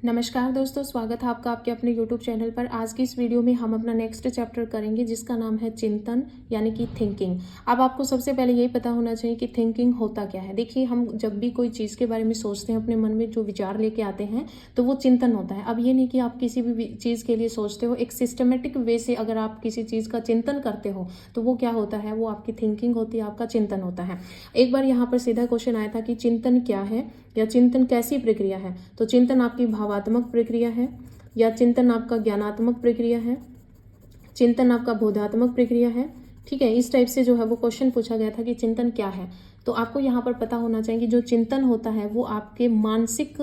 नमस्कार दोस्तों, स्वागत है आपका आपके अपने YouTube चैनल पर। आज की इस वीडियो में हम अपना नेक्स्ट चैप्टर करेंगे जिसका नाम है चिंतन यानी कि थिंकिंग। अब आपको सबसे पहले यही पता होना चाहिए कि थिंकिंग होता क्या है। देखिए, हम जब भी कोई चीज़ के बारे में सोचते हैं, अपने मन में जो विचार लेके आते हैं तो वो चिंतन होता है। अब ये नहीं कि आप किसी भी चीज़ के लिए सोचते हो, एक सिस्टमेटिक वे से अगर आप किसी चीज़ का चिंतन करते हो तो वो क्या होता है, वो आपकी थिंकिंग होती है, आपका चिंतन होता है। एक बार यहाँ पर सीधा क्वेश्चन आया था कि चिंतन क्या है या चिंतन कैसी प्रक्रिया है। तो चिंतन आपकी भावात्मक प्रक्रिया है या चिंतन आपका ज्ञानात्मक प्रक्रिया है, चिंतन आपका बोधात्मक प्रक्रिया है। ठीक है, इस टाइप से जो है वो क्वेश्चन पूछा गया था कि चिंतन क्या है। तो आपको यहाँ पर पता होना चाहिए कि जो चिंतन होता है वो आपके मानसिक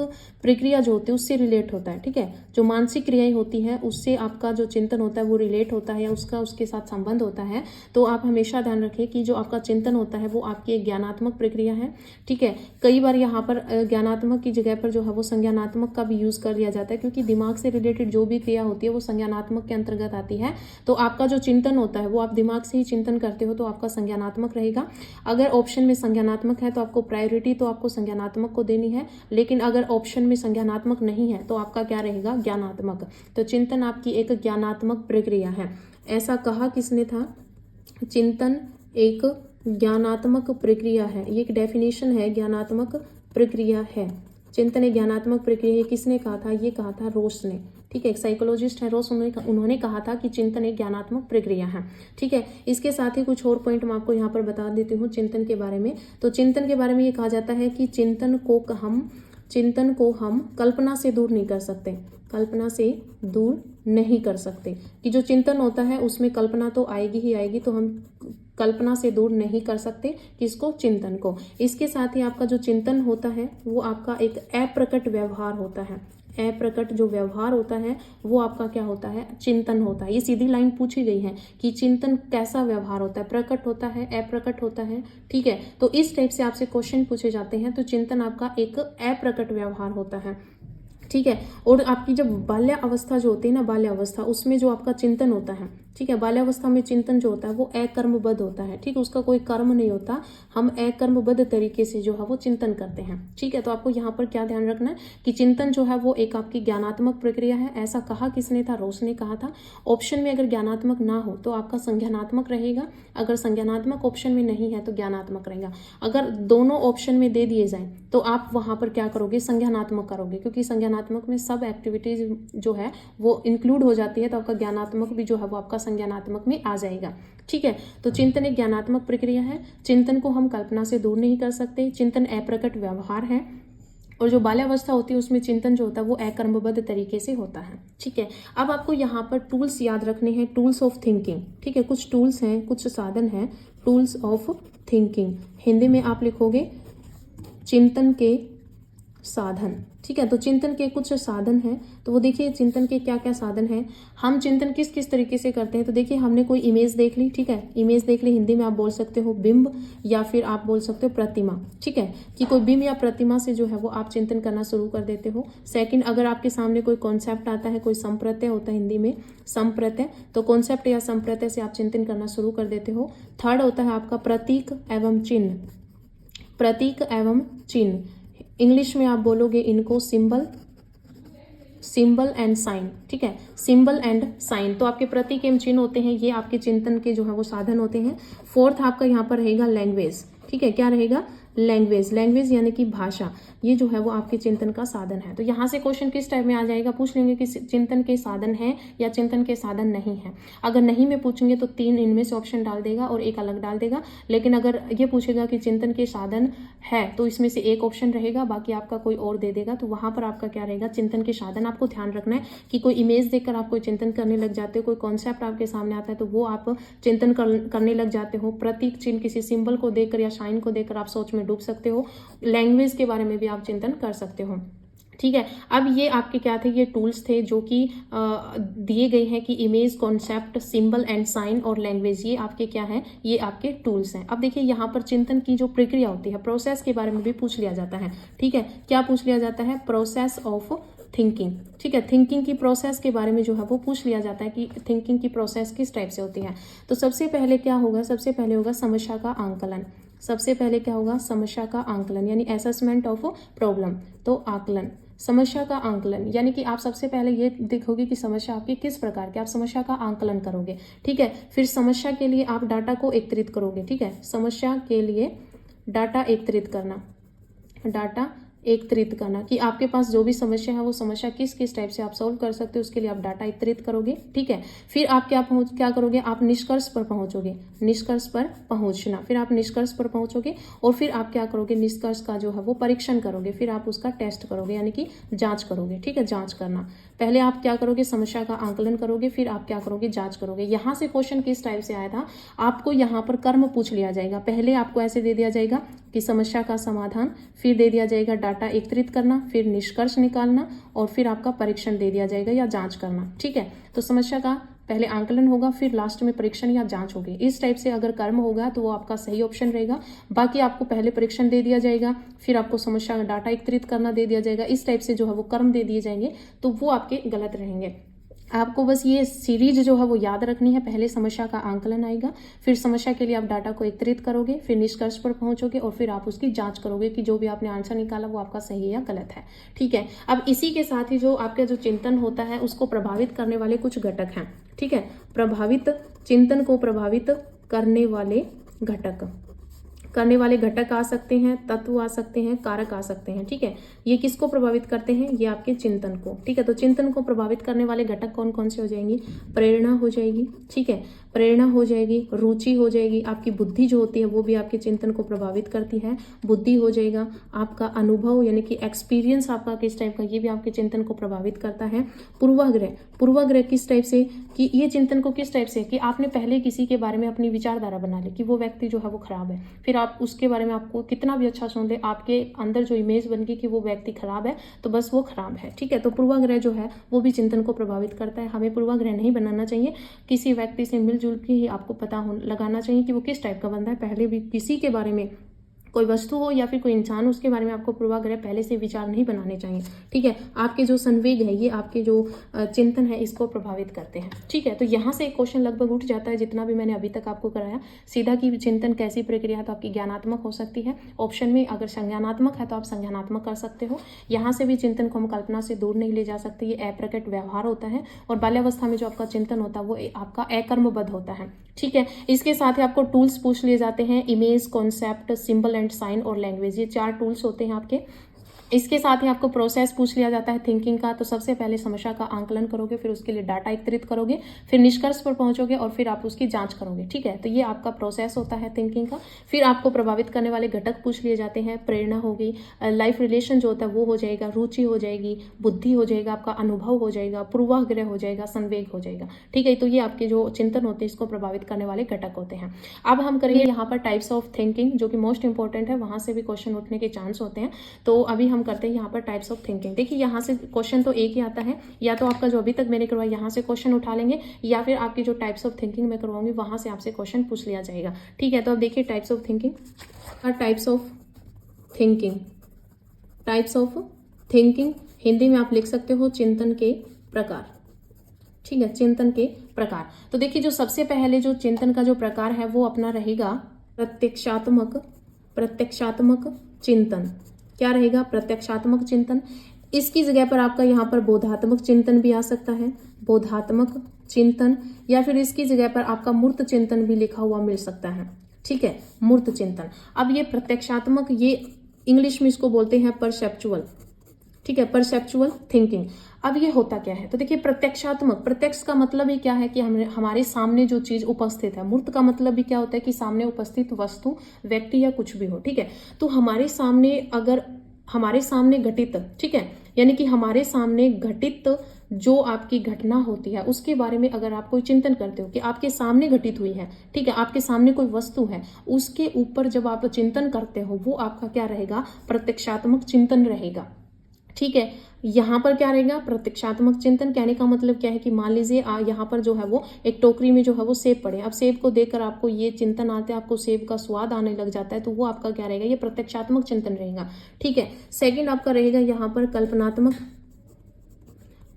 प्रक्रिया जो होती है उससे रिलेट होता है। ठीक है, जो मानसिक क्रियाएं होती है उससे आपका जो चिंतन होता है वो रिलेट होता है या उसका उसके साथ संबंध होता है। तो आप हमेशा ध्यान रखें कि जो आपका चिंतन होता है वो आपकी एक ज्ञानात्मक प्रक्रिया है। ठीक है, कई बार यहाँ पर ज्ञानात्मक की जगह पर जो है वो संज्ञानात्मक का भी यूज कर लिया जाता है, क्योंकि दिमाग से रिलेटेड जो भी क्रिया होती है वो संज्ञानात्मक के अंतर्गत आती है। तो आपका जो चिंतन होता है वो आप दिमाग से ही चिंतन करते हो तो आपका संज्ञानात्मक रहेगा। अगर ऑप्शन में संज्ञानात्मक है तो आपको प्रायोरिटी तो आपको संज्ञानात्मक को देनी है, लेकिन अगर ऑप्शन में संज्ञानात्मक नहीं है तो आपका क्या रहेगा, ज्ञानात्मक। तो चिंतन आपकी एक ज्ञानात्मक प्रक्रिया है। ऐसा कहा किसने था, चिंतन एक ज्ञानात्मक प्रक्रिया है। ये एक डेफिनेशन है, ज्ञानात्मक प्रक्रिया है। चिंतन एक ज्ञानात्मक प्रक्रिया, ये किसने कहा था, ये कहा था रोस ने। ठीक है, एक साइकोलॉजिस्ट है रोस, उन्होंने कहा था कि चिंतन एक ज्ञानात्मक प्रक्रिया है। ठीक है, इसके साथ ही कुछ और पॉइंट मैं आपको यहाँ पर बता देती हूँ चिंतन के बारे में। तो चिंतन के बारे में ये कहा जाता है कि चिंतन को हम कल्पना से दूर नहीं कर सकते, कल्पना से दूर नहीं कर सकते। कि जो चिंतन होता है उसमें कल्पना तो आएगी ही आएगी, तो हम कल्पना से दूर नहीं कर सकते किसको, चिंतन को। इसके साथ ही आपका जो चिंतन होता है वो आपका एक अप्रकट व्यवहार होता है। अप्रकट जो व्यवहार होता है वो आपका क्या होता है, चिंतन होता है। ये सीधी लाइन पूछी गई है कि चिंतन कैसा व्यवहार होता है, प्रकट होता है, अप्रकट होता है। ठीक है, तो इस टाइप से आपसे क्वेश्चन पूछे जाते हैं। तो चिंतन आपका एक अप्रकट व्यवहार होता है। ठीक है, और आपकी जब बाल्य अवस्था जो होती है ना, बाल्य अवस्था, उसमें जो आपका चिंतन होता है, ठीक है, बाल्य अवस्था में चिंतन जो होता है वो अकर्मबद्ध होता है। ठीक, उसका कोई कर्म नहीं होता, हम अकर्मबद्ध तरीके से जो है वो चिंतन करते हैं। ठीक है, तो आपको यहाँ पर क्या ध्यान रखना है कि चिंतन जो है वो एक आपकी ज्ञानात्मक प्रक्रिया है। ऐसा कहा किसने था, रोस ने कहा था। ऑप्शन में अगर ज्ञानात्मक ना हो तो आपका संज्ञानात्मक रहेगा, अगर संज्ञानात्मक ऑप्शन में नहीं है तो ज्ञानात्मक रहेगा। अगर दोनों ऑप्शन में दे दिए जाए तो आप वहां पर क्या करोगे, संज्ञानात्मक करोगे, क्योंकि संज्ञानात्मक में सब एक्टिविटीज जो है वो इंक्लूड हो जाती है, तो आपका ज्ञानात्मक भी जो है वो आपका संज्ञानात्मक में आ जाएगा। ठीक है, तो चिंतन एक ज्ञानात्मक प्रक्रिया है। चिंतन को हम कल्पना से दूर नहीं कर सकते। चिंतन अप्रकट व्यवहार है, और जो बाल्यावस्था होती है उसमें चिंतन जो होता है वो अकर्मबद्ध तरीके से होता है। ठीक है, अब आपको यहाँ पर टूल्स याद रखने हैं, टूल्स ऑफ थिंकिंग। ठीक है, कुछ टूल्स हैं, कुछ साधन हैं, टूल्स ऑफ थिंकिंग। हिंदी में आप लिखोगे चिंतन के साधन। ठीक है, तो चिंतन के कुछ साधन हैं, तो वो देखिए चिंतन के क्या क्या साधन हैं। हम चिंतन किस किस तरीके से करते हैं। तो देखिए, हमने कोई इमेज देख ली, ठीक है, इमेज देख ली, हिंदी में आप बोल सकते हो बिंब या फिर आप बोल सकते हो प्रतिमा। ठीक है, कि कोई बिंब या प्रतिमा से जो है वो आप चिंतन करना शुरू कर देते हो। सेकंड, अगर आपके सामने कोई कॉन्सेप्ट आता है, कोई संप्रत्यय होता है हिंदी में संप्रत्यय, तो कॉन्सेप्ट या संप्रत्यय से आप चिंतन करना शुरू कर देते हो। थर्ड होता है आपका प्रतीक एवं चिन्ह, प्रतीक एवं चिन्ह, इंग्लिश में आप बोलोगे इनको सिंबल एंड साइन। ठीक है, सिंबल एंड साइन, तो आपके प्रतीक एवं चिन्ह होते हैं, ये आपके चिंतन के जो है वो साधन होते हैं। फोर्थ आपका यहाँ पर रहेगा लैंग्वेज। ठीक है, क्या रहेगा, लैंग्वेज, लैंग्वेज यानी कि भाषा, ये जो है वो आपके चिंतन का साधन है। तो यहाँ से क्वेश्चन किस टाइप में आ जाएगा, पूछ लेंगे कि चिंतन के साधन है या चिंतन के साधन नहीं है। अगर नहीं में पूछेंगे तो 3 इनमें से ऑप्शन डाल देगा और एक अलग डाल देगा, लेकिन अगर ये पूछेगा कि चिंतन के साधन है तो इसमें से एक ऑप्शन रहेगा, बाकी आपका कोई और दे देगा। तो वहां पर आपका क्या रहेगा, चिंतन के साधन। आपको ध्यान रखना है कि कोई इमेज देखकर आप कोई चिंतन करने लग जाते हो, कोई कॉन्सेप्ट आपके सामने आता है तो वो आप चिंतन करने लग जाते हो। प्रतीक चिन्ह किसी सिंबल को देखकर या साइन को देखकर आप सोच में डूब सकते हो। लैंग्वेज के बारे में भी आप चिंतन कर सकते हो। ठीक है, अब ये आपके क्या थे, ये टूल्स थे जो कि दिए गए हैं कि image, concept, symbol and sign और लैंग्वेज, ये आपके क्या हैं, ये आपके टूल्स हैं। अब देखिए यहाँ पर चिंतन की जो प्रक्रिया होती है, प्रोसेस के बारे में भी पूछ लिया जाता है। ठीक है, क्या पूछ लिया जाता है, प्रोसेस ऑफ थिंकिंग। ठीक है, थिंकिंग की प्रोसेस के बारे में जो है वो पूछ लिया जाता है कि थिंकिंग की प्रोसेस किस टाइप से होती है। तो सबसे पहले क्या होगा, सबसे पहले होगा समस्या का आंकलन। सबसे पहले क्या होगा, समस्या का आंकलन यानी असेसमेंट ऑफ प्रॉब्लम, तो आकलन। समस्या का आंकलन, यानी कि आप सबसे पहले ये देखोगे कि समस्या आपकी किस प्रकार की, आप समस्या का आंकलन करोगे। ठीक है, फिर समस्या के लिए आप डाटा को एकत्रित करोगे। ठीक है, समस्या के लिए डाटा एकत्रित करना, डाटा एकत्रित करना कि आपके पास जो भी समस्या है वो समस्या किस किस टाइप से आप सॉल्व कर सकते हो, उसके लिए आप डाटा एकत्रित करोगे। ठीक है, फिर आप क्या करोगे, आप निष्कर्ष पर पहुंचोगे, निष्कर्ष पर पहुंचना, फिर आप निष्कर्ष पर पहुंचोगे और फिर आप क्या करोगे, निष्कर्ष का जो है वो परीक्षण करोगे, फिर आप उसका टेस्ट करोगे यानी कि जांच करोगे। ठीक है, जांच करना, पहले आप क्या करोगे, समस्या का आंकलन करोगे, फिर आप क्या करोगे, जांच करोगे। यहाँ से क्वेश्चन किस टाइप से आया था, आपको यहाँ पर कर्म पूछ लिया जाएगा। पहले आपको ऐसे दे दिया जाएगा कि समस्या का समाधान, फिर दे दिया जाएगा डाटा एकत्रित करना, फिर निष्कर्ष निकालना और फिर आपका परीक्षण दे दिया जाएगा या जांच करना। ठीक है, तो समस्या का पहले आंकलन होगा, फिर लास्ट में परीक्षण या जांच होगी। इस टाइप से अगर कर्म होगा तो वो आपका सही ऑप्शन रहेगा। बाकी आपको पहले परीक्षण दे दिया जाएगा, फिर आपको समस्या का डाटा एकत्रित करना दे दिया जाएगा, इस टाइप से जो है वो कर्म दे दिए जाएंगे तो वो आपके गलत रहेंगे। आपको बस ये सीरीज जो है वो याद रखनी है। पहले समस्या का आंकलन आएगा, फिर समस्या के लिए आप डाटा को एकत्रित करोगे, फिर निष्कर्ष पर पहुंचोगे और फिर आप उसकी जांच करोगे कि जो भी आपने आंसर निकाला वो आपका सही है या गलत है। ठीक है, अब इसी के साथ ही जो आपका जो चिंतन होता है उसको प्रभावित करने वाले कुछ घटक हैं। ठीक है, प्रभावित चिंतन को प्रभावित करने वाले घटक आ सकते हैं, तत्व आ सकते हैं, कारक आ सकते हैं। ठीक है, ये किसको प्रभावित करते हैं, ये आपके चिंतन को। ठीक है, तो चिंतन को प्रभावित करने वाले घटक कौन कौन से हो जाएंगी, प्रेरणा हो जाएगी। ठीक है, प्रेरणा हो जाएगी, रुचि हो जाएगी, आपकी बुद्धि जो होती है वो भी आपके चिंतन को प्रभावित करती है, बुद्धि हो जाएगा, आपका अनुभव यानी कि एक्सपीरियंस आपका किस टाइप का, ये भी आपके चिंतन को प्रभावित करता है। पूर्वाग्रह किस टाइप से, कि ये चिंतन को किस टाइप से, कि आपने पहले किसी के बारे में अपनी विचारधारा बना ली कि वो व्यक्ति जो है वो खराब है, फिर आप उसके बारे में आपको कितना भी अच्छा सुन ले, आपके अंदर जो इमेज बन गई कि वो व्यक्ति खराब है तो बस वो खराब है। ठीक है, तो पूर्वाग्रह जो है वो भी चिंतन को प्रभावित करता है। हमें पूर्वाग्रह नहीं बनाना चाहिए, किसी व्यक्ति से मिलजुल के ही आपको पता लगाना चाहिए कि वो किस टाइप का बंदा है। पहले भी किसी के बारे में, कोई वस्तु हो या फिर कोई इंसान हो, उसके बारे में आपको पूर्वाग्रह पहले से विचार नहीं बनाने चाहिए। ठीक है, आपके जो संवेग है ये आपके जो चिंतन है इसको प्रभावित करते हैं। ठीक है, तो यहाँ से एक क्वेश्चन लगभग उठ जाता है जितना भी मैंने अभी तक आपको कराया सीधा, कि चिंतन कैसी प्रक्रिया है, तो आपकी ज्ञानात्मक हो सकती है। ऑप्शन में अगर संज्ञानात्मक है तो आप संज्ञानात्मक कर सकते हो। यहाँ से भी चिंतन को हम कल्पना से दूर नहीं ले जा सकते, ये अप्रकट व्यवहार होता है। और बाल्यावस्था में जो आपका चिंतन होता है वो आपका अकर्मबद्ध होता है। ठीक है, इसके साथ ही आपको टूल्स पूछ लिए जाते हैं, image, concept, symbol and sign और लैंग्वेज, ये 4 टूल्स होते हैं आपके। इसके साथ ही आपको प्रोसेस पूछ लिया जाता है थिंकिंग का। तो सबसे पहले समस्या का आंकलन करोगे, फिर उसके लिए डाटा एकत्रित करोगे, फिर निष्कर्ष पर पहुंचोगे और फिर आप उसकी जांच करोगे। ठीक है, तो ये आपका प्रोसेस होता है थिंकिंग का। फिर आपको प्रभावित करने वाले घटक पूछ लिए जाते हैं, प्रेरणा होगी, लाइफ रिलेशन जो होता है वो हो जाएगा, रुचि हो जाएगी, बुद्धि हो जाएगा, आपका अनुभव हो जाएगा, पूर्वाग्रह हो जाएगा, संवेग हो जाएगा। ठीक है, तो ये आपके जो चिंतन होते हैं इसको प्रभावित करने वाले घटक होते हैं। अब हम करेंगे यहाँ पर टाइप्स ऑफ थिंकिंग, जो कि मोस्ट इंपॉर्टेंट है, वहां से भी क्वेश्चन उठने के चांस होते हैं। तो अभी हम करते हैं यहाँ पर टाइप्स ऑफ थिंकिंग। देखिए यहाँ से क्वेश्चन तो एक ही आता है, या तो आपका जो अभी तक मैंने करवाया यहाँ से क्वेश्चन उठा लेंगे, या फिर आपकी जो टाइप्स ऑफ थिंकिंग मैं करवाऊंगी वहां से आपसे क्वेश्चन पूछ लिया जाएगा। ठीक है, तो अब देखिए types of thinking. Types of thinking Hindi में आप लिख सकते हो चिंतन के प्रकार। ठीक है, चिंतन के प्रकार। तो देखिए जो सबसे पहले जो चिंतन का जो प्रकार है वो अपना रहेगा प्रत्यक्षात्मक चिंतन। क्या रहेगा, प्रत्यक्षात्मक चिंतन। इसकी जगह पर आपका यहाँ पर बोधात्मक चिंतन भी आ सकता है, बोधात्मक चिंतन, या फिर इसकी जगह पर आपका मूर्त चिंतन भी लिखा हुआ मिल सकता है। ठीक है, मूर्त चिंतन। अब ये प्रत्यक्षात्मक, ये इंग्लिश में इसको बोलते हैं परसेप्चुअल। ठीक है, परसेप्चुअल थिंकिंग। अब ये होता क्या है, तो देखिए प्रत्यक्षात्मक, प्रत्यक्ष का मतलब ही क्या है कि हमारे सामने जो चीज उपस्थित है। मूर्त का मतलब भी क्या होता है कि सामने उपस्थित वस्तु, व्यक्ति या कुछ भी हो। ठीक है, तो हमारे सामने अगर हमारे सामने घटित, ठीक है, यानी कि हमारे सामने घटित जो आपकी घटना होती है उसके बारे में अगर आप कोई चिंतन करते हो कि आपके सामने घटित हुई है, ठीक है, आपके सामने कोई वस्तु है, उसके ऊपर जब आप चिंतन करते हो वो आपका क्या रहेगा, प्रत्यक्षात्मक चिंतन रहेगा। ठीक है, यहाँ पर क्या रहेगा, प्रत्यक्षात्मक चिंतन। कहने का मतलब क्या है कि मान लीजिए यहाँ पर जो है वो एक टोकरी में जो है वो सेब पड़े, अब सेब को देखकर आपको ये चिंतन आते हैं, आपको सेब का स्वाद आने लग जाता है, तो वो आपका क्या रहेगा, ये प्रत्यक्षात्मक चिंतन रहेगा। ठीक है, सेकंड आपका रहेगा यहाँ पर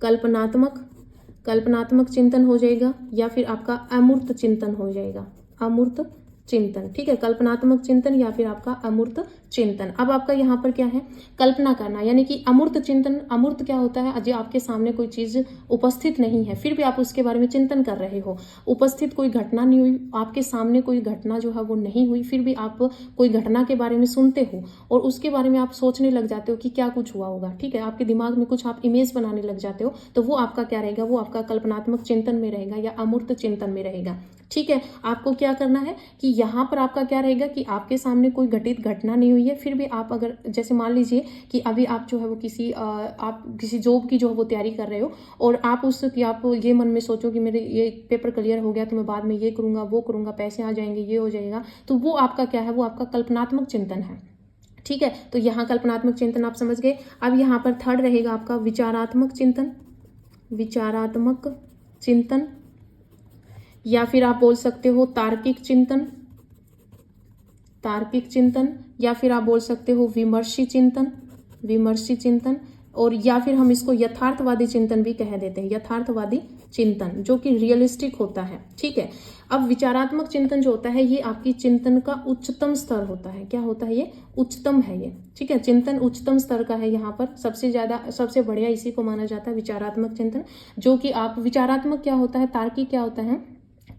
कल्पनात्मक चिंतन हो जाएगा, या फिर आपका अमूर्त चिंतन हो जाएगा, अमूर्त चिंतन, ठीक है, कल्पनात्मक चिंतन या फिर आपका अमूर्त चिंतन। अब आपका यहाँ पर क्या है, कल्पना करना, यानी कि अमूर्त चिंतन। अमूर्त क्या होता है, जो आपके सामने कोई चीज उपस्थित नहीं है फिर भी आप उसके बारे में चिंतन कर रहे हो। उपस्थित कोई घटना नहीं हुई, आपके सामने कोई घटना जो है वो नहीं हुई, फिर भी आप कोई घटना के बारे में सुनते हो और उसके बारे में आप सोचने लग जाते हो कि क्या कुछ हुआ होगा, ठीक है, आपके दिमाग में कुछ आप इमेज बनाने लग जाते हो, तो वो आपका क्या रहेगा, वो आपका कल्पनात्मक चिंतन में रहेगा या अमूर्त चिंतन में रहेगा। ठीक है, आपको क्या करना है कि यहाँ पर आपका क्या रहेगा कि आपके सामने कोई घटित घटना नहीं हुई है, फिर भी आप अगर जैसे मान लीजिए कि अभी आप जो है वो आप किसी जॉब की जो है वो तैयारी कर रहे हो और आप ये मन में सोचो कि मेरे ये पेपर क्लियर हो गया तो मैं बाद में ये करूंगा वो करूंगा, पैसे आ जाएंगे, ये हो जाएगा, तो वो आपका क्या है, वो आपका कल्पनात्मक चिंतन है। ठीक है, तो यहाँ कल्पनात्मक चिंतन आप समझ गए। अब यहाँ पर थर्ड रहेगा आपका विचारात्मक चिंतन। विचारात्मक चिंतन या फिर आप बोल सकते हो तार्किक चिंतन। तार्किक चिंतन या फिर आप बोल सकते हो विमर्शी चिंतन। विमर्शी चिंतन, और या फिर हम इसको यथार्थवादी चिंतन भी कह देते हैं। यथार्थवादी चिंतन जो कि रियलिस्टिक होता है। ठीक है, अब विचारात्मक चिंतन जो होता है ये आपकी चिंतन का उच्चतम स्तर होता है। क्या होता है, ये उच्चतम है ये। ठीक है, चिंतन उच्चतम स्तर का है, यहाँ पर सबसे बढ़िया इसी को माना जाता है विचारात्मक चिंतन। जो कि आप विचारात्मक क्या होता है, तार्किक क्या होता है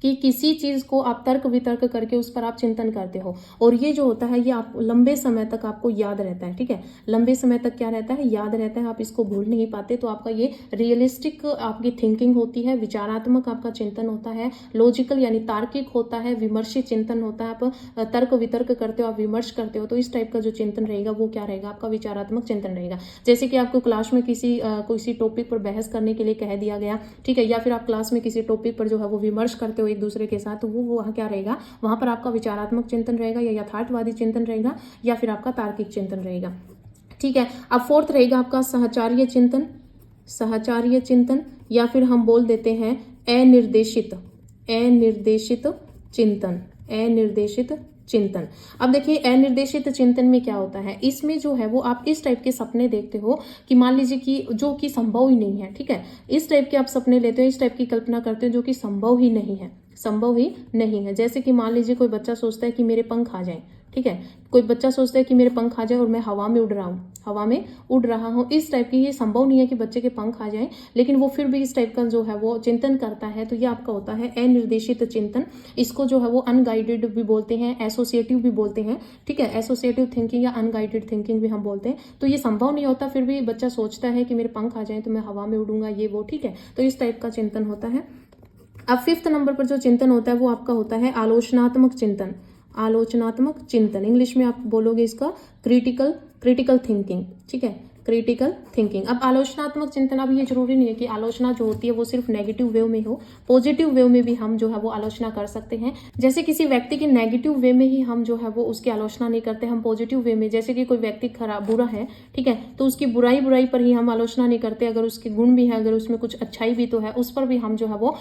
कि किसी चीज को आप तर्क वितर्क करके उस पर आप चिंतन करते हो, और ये जो होता है ये आप लंबे समय तक आपको याद रहता है। ठीक है, लंबे समय तक क्या रहता है, याद रहता है, आप इसको भूल नहीं पाते। तो आपका ये रियलिस्टिक आपकी थिंकिंग होती है। विचारात्मक आपका चिंतन होता है, लॉजिकल यानी तार्किक होता है, विमर्शी चिंतन होता है, आप तर्क वितर्क करते हो, आप विमर्श करते हो। तो इस टाइप का जो चिंतन रहेगा वो क्या रहेगा, आपका विचारात्मक चिंतन रहेगा। जैसे कि आपको क्लास में किसी टॉपिक पर बहस करने के लिए कह दिया गया, ठीक है, या फिर आप क्लास में किसी टॉपिक पर जो है वो विमर्श करते हो एक दूसरे के साथ, तो वो वहाँ क्या रहेगा, वहां पर आपका विचारात्मक चिंतन रहेगा या यथार्थवादी चिंतन रहेगा या फिर आपका तार्किक चिंतन रहेगा। ठीक है, अब फोर्थ रहेगा आपका सहचार्य चिंतन। सहचार्य चिंतन या फिर हम बोल देते हैं अनिर्देशित चिंतन। अनिर्देशित चिंतन। अब देखिए अनिर्देशित चिंतन में क्या होता है, इसमें जो है वो आप इस टाइप के सपने देखते हो कि मान लीजिए कि जो कि संभव ही नहीं है। ठीक है, इस टाइप के आप सपने लेते हो, इस टाइप की कल्पना करते हो जो कि संभव ही नहीं है। संभव ही नहीं है। जैसे कि मान लीजिए कोई बच्चा सोचता है कि मेरे पंख आ जाएं। ठीक है, कोई बच्चा सोचता है कि मेरे पंख आ जाए और मैं हवा में उड़ रहा हूँ। इस टाइप की, ये संभव नहीं है कि बच्चे के पंख आ जाएं, लेकिन वो फिर भी इस टाइप का जो है वो चिंतन करता है। तो ये आपका होता है अनिर्देशित चिंतन। इसको जो है वो अनगाइडेड भी बोलते हैं, एसोसिएटिव भी बोलते हैं। ठीक है, एसोसिएटिव थिंकिंग या अनगाइडेड थिंकिंग भी हम बोलते हैं। तो ये संभव नहीं होता, फिर भी बच्चा सोचता है कि मेरे पंख आ जाए तो मैं हवा में उड़ूंगा, ये वो। ठीक है, तो इस टाइप का चिंतन होता है। अब फिफ्थ नंबर पर जो चिंतन होता है वो आपका होता है आलोचनात्मक चिंतन। आलोचनात्मक चिंतन, इंग्लिश में आप बोलोगे इसका क्रिटिकल थिंकिंग। ठीक है, क्रिटिकल थिंकिंग। अब आलोचनात्मक चिंतन, अब ये जरूरी नहीं है कि आलोचना जो होती है वो सिर्फ नेगेटिव वे में हो, पॉजिटिव वे में भी हम जो है वो आलोचना कर सकते हैं। जैसे किसी व्यक्ति की नेगेटिव वे में ही हम जो है वो उसकी आलोचना नहीं करते, हम पॉजिटिव वे में, जैसे कि कोई व्यक्ति बुरा है, ठीक है, तो उसकी बुराई पर ही हम आलोचना नहीं करते। अगर उसके गुण भी है, अगर उसमें कुछ अच्छाई भी तो है, उस पर भी हम जो है वो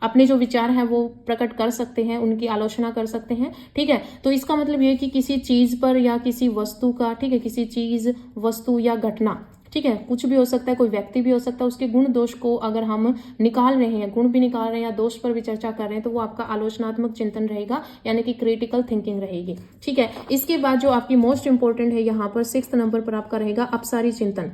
अपने जो विचार हैं वो प्रकट कर सकते हैं, उनकी आलोचना कर सकते हैं। ठीक है, तो इसका मतलब ये है कि किसी चीज पर या किसी वस्तु का, ठीक है, किसी चीज, वस्तु या घटना, ठीक है, कुछ भी हो सकता है, कोई व्यक्ति भी हो सकता है, उसके गुण दोष को अगर हम निकाल रहे हैं, गुण भी निकाल रहे हैं या दोष पर भी चर्चा कर रहे हैं, तो वो आपका आलोचनात्मक चिंतन रहेगा, यानी कि क्रिटिकल थिंकिंग रहेगी। ठीक है, इसके बाद जो आपकी मोस्ट इंपॉर्टेंट है यहाँ पर 6th नंबर पर आपका रहेगा अपसारी चिंतन।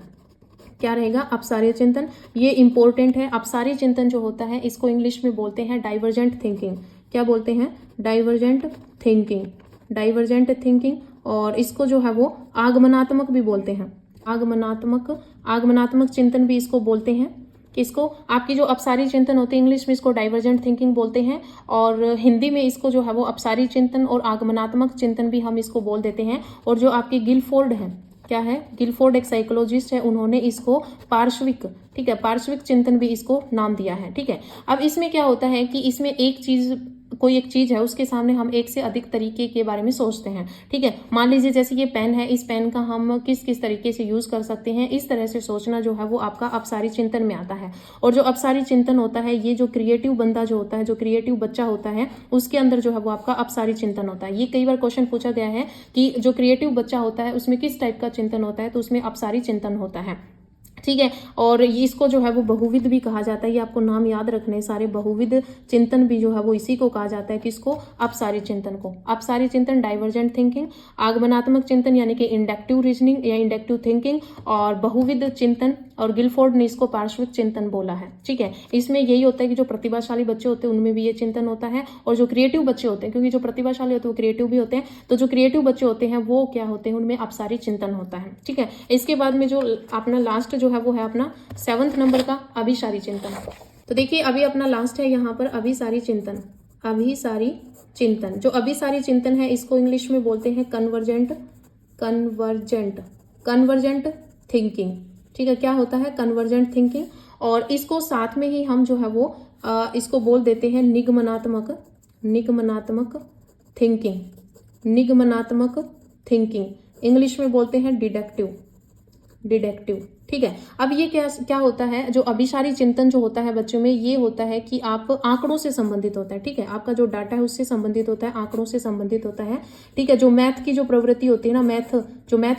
क्या रहेगा, अपसारी चिंतन। ये इंपॉर्टेंट है। अपसारी चिंतन जो होता है इसको इंग्लिश में बोलते हैं डाइवर्जेंट थिंकिंग। क्या बोलते हैं, डाइवर्जेंट थिंकिंग। डाइवर्जेंट थिंकिंग, और इसको जो है वो आगमनात्मक भी बोलते हैं। आगमनात्मक चिंतन भी इसको बोलते हैं। इसको आपकी जो अपसारी चिंतन होते हैं, इंग्लिश में इसको डाइवर्जेंट थिंकिंग बोलते हैं, और हिंदी में इसको जो है वो अपसारी चिंतन और आगमनात्मक चिंतन भी हम इसको बोल देते हैं। और जो आपके गिलफोर्ड है, क्या है, गिलफोर्ड एक साइकोलॉजिस्ट है, उन्होंने इसको पार्श्विक, ठीक है, पार्श्विक चिंतन भी इसको नाम दिया है। ठीक है, अब इसमें क्या होता है कि इसमें कोई एक चीज है, उसके सामने हम एक से अधिक तरीके के बारे में सोचते हैं। ठीक है, मान लीजिए जैसे ये पेन है, इस पेन का हम किस किस तरीके से यूज कर सकते हैं, इस तरह से सोचना जो है वो आपका अपसारी चिंतन में आता है। और जो अपसारी चिंतन होता है, ये जो क्रिएटिव बंदा जो होता है, जो क्रिएटिव बच्चा होता है, उसके अंदर जो है वो आपका अपसारी चिंतन होता है। ये कई बार क्वेश्चन पूछा गया है कि जो क्रिएटिव बच्चा होता है उसमें किस टाइप का चिंतन होता है, तो उसमें अपसारी चिंतन होता है। ठीक है। और ये इसको जो है वो बहुविध भी कहा जाता है, ये आपको नाम याद रखने सारे। बहुविध चिंतन भी जो है वो इसी को कहा जाता है, किसको? अपसारी चिंतन को। अपसारी चिंतन डाइवर्जेंट थिंकिंग, आगमनात्मक चिंतन यानी कि इंडक्टिव रीजनिंग या इंडक्टिव थिंकिंग, और बहुविध चिंतन, और गिलफोर्ड ने इसको पार्श्विक चिंतन बोला है। ठीक है, इसमें यही होता है कि जो प्रतिभाशाली बच्चे होते हैं उनमें भी ये चिंतन होता है, और जो क्रिएटिव बच्चे होते हैं, क्योंकि जो प्रतिभाशाली होते हैं वो क्रिएटिव भी होते हैं, तो जो क्रिएटिव बच्चे होते हैं वो क्या होते हैं, उनमें अपसारी चिंतन होता है। ठीक है, इसके बाद में जो अपना लास्ट जो है वो है अपना 7th नंबर का अभिसारी चिंतन। तो देखिए अभी अपना लास्ट है यहाँ पर अभिसारी चिंतन। अभिसारी चिंतन, जो अभिसारी चिंतन है इसको इंग्लिश में बोलते हैं कन्वर्जेंट थिंकिंग। ठीक है, क्या होता है? Convergent thinking. और इसको साथ में ही हम जो है वो इसको बोल देते हैं निगमनात्मक थिंकिंग। इंग्लिश में बोलते हैं डिडक्टिव। ठीक है, अब ये क्या होता है, जो अभिसारी चिंतन जो होता है बच्चों में, ये होता है कि आप आंकड़ों से संबंधित होता है। ठीक है, आपका जो डाटा है उससे संबंधित होता है, आंकड़ों से संबंधित होता है। ठीक है, जो मैथ की जो प्रवृत्ति होती है ना, मैथ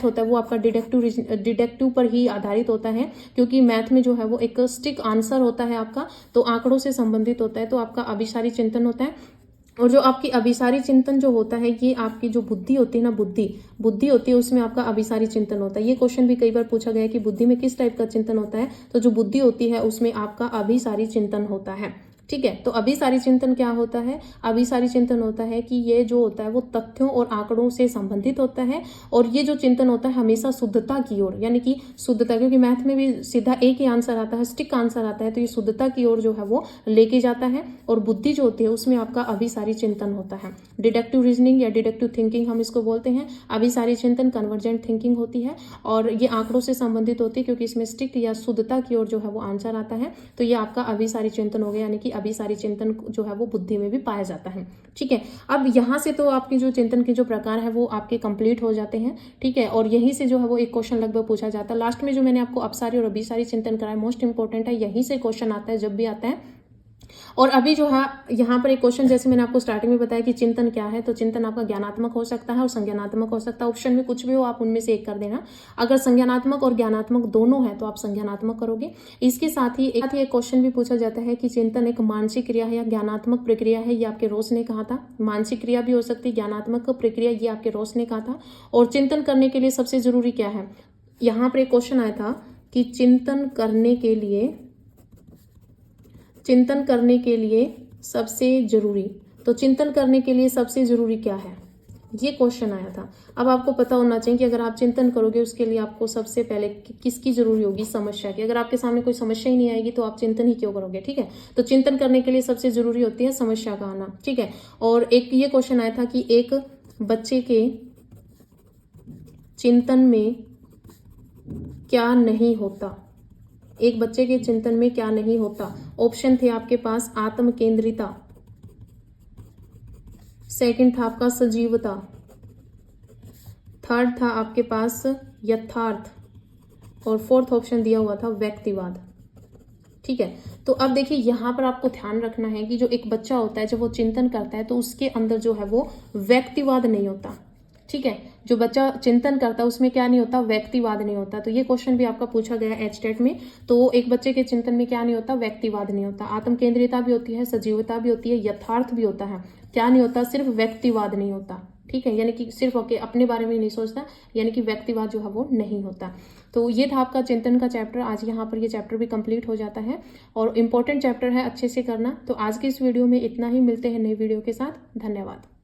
होता है वो आपका डिडक्टिव पर ही आधारित होता है, क्योंकि मैथ में जो है वो एक स्टिक आंसर होता है आपका, तो आंकड़ों से संबंधित होता है, तो आपका अभिसारी चिंतन होता है। और जो आपकी अभिसारी चिंतन जो होता है, ये आपकी जो बुद्धि होती है ना, बुद्धि होती है, उसमें आपका अभिसारी चिंतन होता है। ये क्वेश्चन भी कई बार पूछा गया है कि बुद्धि में किस टाइप का चिंतन होता है, तो जो बुद्धि होती है उसमें आपका अभिसारी चिंतन होता है। ठीक है, तो अभिसारी चिंतन क्या होता है? अभिसारी चिंतन होता है कि ये जो होता है वो तथ्यों और आंकड़ों से संबंधित होता है, और ये जो चिंतन होता है हमेशा शुद्धता की ओर, यानी कि शुद्धता, क्योंकि मैथ में भी सीधा एक ही आंसर आता है, स्टिक आंसर आता है, तो ये शुद्धता की ओर जो है वो लेके जाता है। और बुद्धि जो होती है उसमें आपका अभिसारी चिंतन होता है। डिडक्टिव रीजनिंग या डिडक्टिव थिंकिंग हम इसको बोलते हैं। अभिसारी चिंतन कन्वर्जेंट थिंकिंग होती है, और ये आंकड़ों से संबंधित होती है, क्योंकि इसमें स्टिक या शुद्धता की ओर जो है वो आंसर आता है, तो ये आपका अभिसारी चिंतन हो गया, यानी कि अभिसारी चिंतन जो है वो बुद्धि में भी पाया जाता है। ठीक है, अब यहाँ से तो आपके जो चिंतन के जो प्रकार है वो आपके कंप्लीट हो जाते हैं। ठीक है, और यहीं से जो है वो एक क्वेश्चन लगभग पूछा जाता है। लास्ट में जो मैंने आपको अपसारी और अभिसारी चिंतन कराया, मोस्ट इंपॉर्टेंट है, यहीं से क्वेश्चन आता है जब भी आता है। और अभी जो है यहाँ पर एक क्वेश्चन, जैसे मैंने आपको स्टार्टिंग में बताया कि चिंतन क्या है, तो चिंतन आपका ज्ञानात्मक हो सकता है और संज्ञानात्मक हो सकता है। ऑप्शन में कुछ भी हो, आप उनमें से एक कर देना। अगर संज्ञानात्मक और ज्ञानात्मक दोनों है तो आप संज्ञानात्मक करोगे। इसके साथ ही एक क्वेश्चन भी पूछा जाता है कि चिंतन एक मानसिक क्रिया है या ज्ञानात्मक प्रक्रिया है, ये आपके रोज ने कहा था। मानसिक क्रिया भी हो सकती है, ज्ञानात्मक प्रक्रिया, ये आपके रोज ने कहा था। और चिंतन करने के लिए सबसे जरूरी क्या है, यहाँ पर एक क्वेश्चन आया था कि चिंतन करने के लिए सबसे जरूरी, तो चिंतन करने के लिए सबसे जरूरी क्या है, ये क्वेश्चन आया था। अब आपको पता होना चाहिए कि अगर आप चिंतन करोगे उसके लिए आपको सबसे पहले किसकी जरूरी होगी, समस्या की। अगर आपके सामने कोई समस्या ही नहीं आएगी तो आप चिंतन ही क्यों करोगे। ठीक है, तो चिंतन करने के लिए सबसे जरूरी होती है समस्या का आना। ठीक है, और एक ये क्वेश्चन आया था कि एक बच्चे के चिंतन में क्या नहीं होता, एक बच्चे के चिंतन में क्या नहीं होता। ऑप्शन थे आपके पास आत्म केंद्रिता, सेकंड था आपका सजीवता, थर्ड था आपके पास यथार्थ, और फोर्थ ऑप्शन दिया हुआ था व्यक्तिवाद। ठीक है, तो अब देखिए यहाँ पर आपको ध्यान रखना है कि जो एक बच्चा होता है जब वो चिंतन करता है तो उसके अंदर जो है वो व्यक्तिवाद नहीं होता। ठीक है, जो बच्चा चिंतन करता है उसमें क्या नहीं होता, व्यक्तिवाद नहीं होता। तो ये क्वेश्चन भी आपका पूछा गया है एचटेट में। तो एक बच्चे के चिंतन में क्या नहीं होता, व्यक्तिवाद नहीं होता। आत्म केंद्रिता भी होती है, सजीवता भी होती है, यथार्थ भी होता है। क्या नहीं होता, सिर्फ व्यक्तिवाद नहीं होता। ठीक है, यानी कि सिर्फ अपने बारे में नहीं सोचता, यानी कि व्यक्तिवाद जो है वो नहीं होता। तो ये था आपका चिंतन का चैप्टर। आज यहाँ पर ये चैप्टर भी कंप्लीट हो जाता है, और इम्पोर्टेंट चैप्टर है, अच्छे से करना। तो आज की इस वीडियो में इतना ही, मिलते हैं नई वीडियो के साथ। धन्यवाद।